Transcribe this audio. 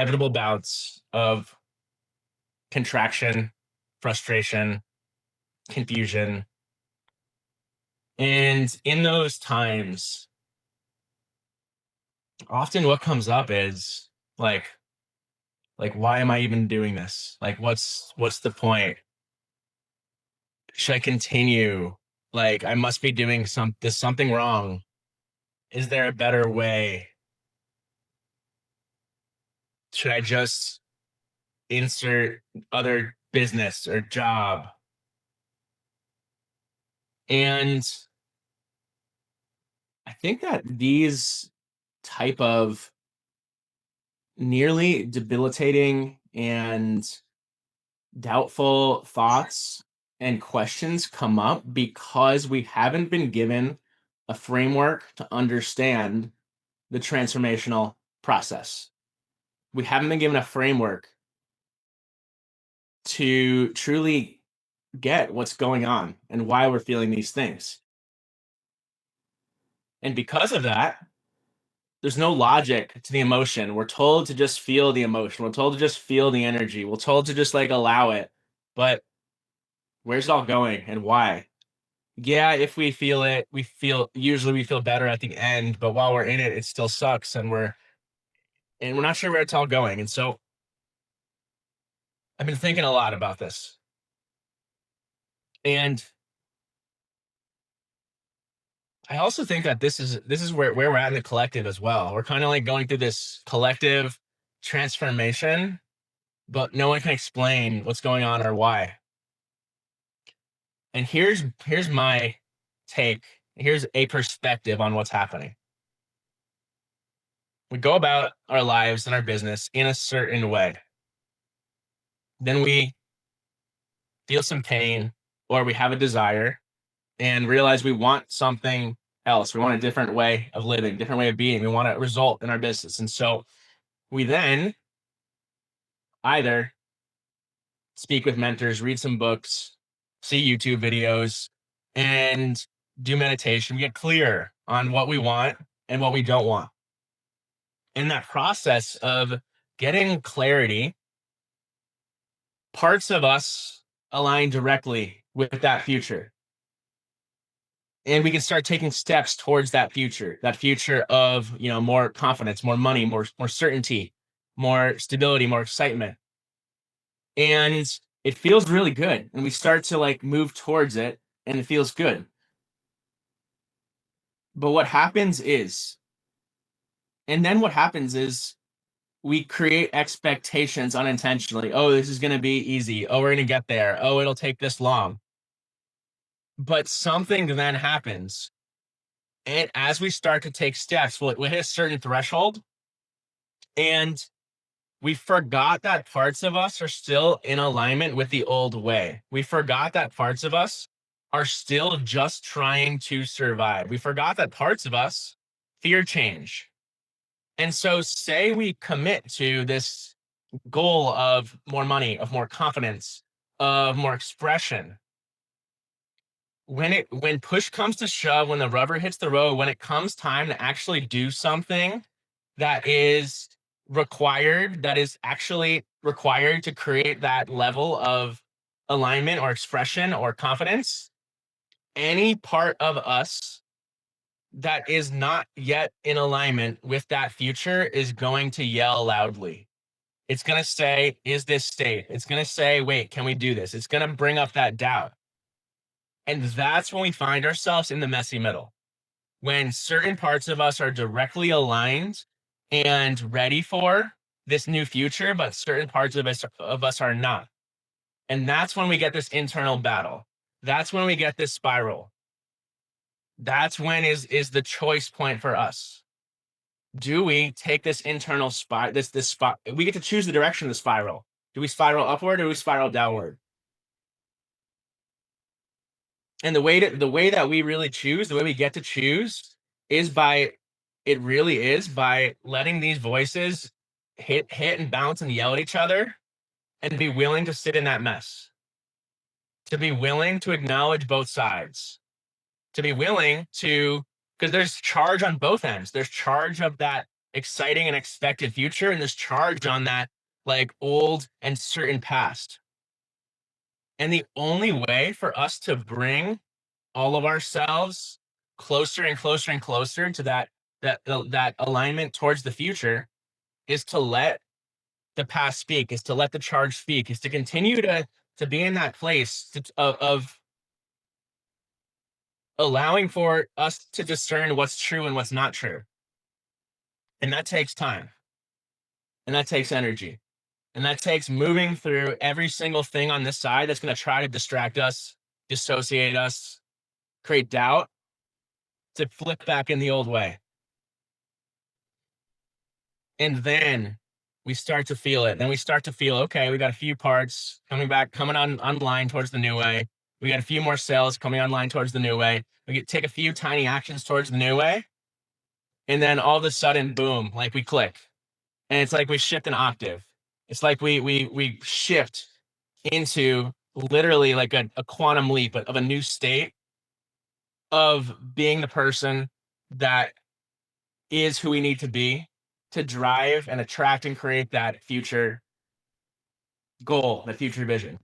inevitable bouts of contraction, frustration, confusion. And in those times, often what comes up is like, why am I even doing this? Like, what's the point? Should I continue? Like, I must be doing something wrong. Is there a better way? Should I just insert other business or job? And I think that these type of nearly debilitating and doubtful thoughts and questions come up because we haven't been given a framework to understand the transformational process. We haven't been given a framework to truly get what's going on and why we're feeling these things. And because of that, there's no logic to the emotion. We're told to just feel the emotion. We're told to just feel the energy. We're told to just like allow it. But where's it all going and why? Yeah, if we feel it, usually we feel better at the end, but while we're in it, it still sucks and we're not sure where it's all going. And so I've been thinking a lot about this. And I also think that this is where we're at in the collective as well. We're kind of like going through this collective transformation, but no one can explain what's going on or why. And here's my take. Here's a perspective on what's happening. We go about our lives and our business in a certain way. Then we feel some pain or we have a desire and realize we want something else. We want a different way of living, different way of being. We want a result in our business. And so we then either speak with mentors, read some books, see YouTube videos, and do meditation. We get clear on what we want and what we don't want. In that process of getting clarity, parts of us align directly with that future. And we can start taking steps towards that future of, more confidence, more money, more certainty, more stability, more excitement. And it feels really good. And we start to like move towards it and it feels good. But what happens is we create expectations unintentionally. Oh, this is going to be easy. Oh, we're going to get there. Oh, it'll take this long. But something then happens. And as we start to take steps, we'll hit a certain threshold. And we forgot that parts of us are still in alignment with the old way. We forgot that parts of us are still just trying to survive. We forgot that parts of us fear change. And so say we commit to this goal of more money, of more confidence, of more expression. When push comes to shove, when the rubber hits the road, when it comes time to actually do something that is actually required to create that level of alignment or expression or confidence, any part of us that is not yet in alignment with that future is going to yell loudly. It's going to say, is this safe? It's going to say, wait, can we do this? It's going to bring up that doubt. And that's when we find ourselves in the messy middle, when certain parts of us are directly aligned and ready for this new future, but certain parts of us are not. And that's when we get this internal battle. That's when we get this spiral. That's when is the choice point for us. Do we take this internal this spot? We get to choose the direction of the spiral. Do we spiral upward or do we spiral downward? And the way that we really choose, the way we get to choose is by letting these voices hit and bounce and yell at each other and be willing to sit in that mess. To be willing to acknowledge both sides. To be willing to, because there's charge on both ends. There's charge of that exciting and expected future and this charge on that like old and certain past. And the only way for us to bring all of ourselves closer and closer and closer to that alignment towards the future is to let the past speak, is to let the charge speak, is to continue to be in that place of allowing for us to discern what's true and what's not true. And that takes time, and that takes energy, and that takes moving through every single thing on this side that's going to try to distract us, dissociate us, create doubt, to flip back in the old way. And then we start to feel it. Then we start to feel, okay, we got a few parts coming back, coming online towards the new way. We got a few more cells coming online towards the new way. We get take a few tiny actions towards the new way. And then all of a sudden, boom, like we click. And it's like we shift an octave. It's like we shift into literally like a quantum leap of a new state of being the person that is who we need to be to drive and attract and create that future goal, that future vision.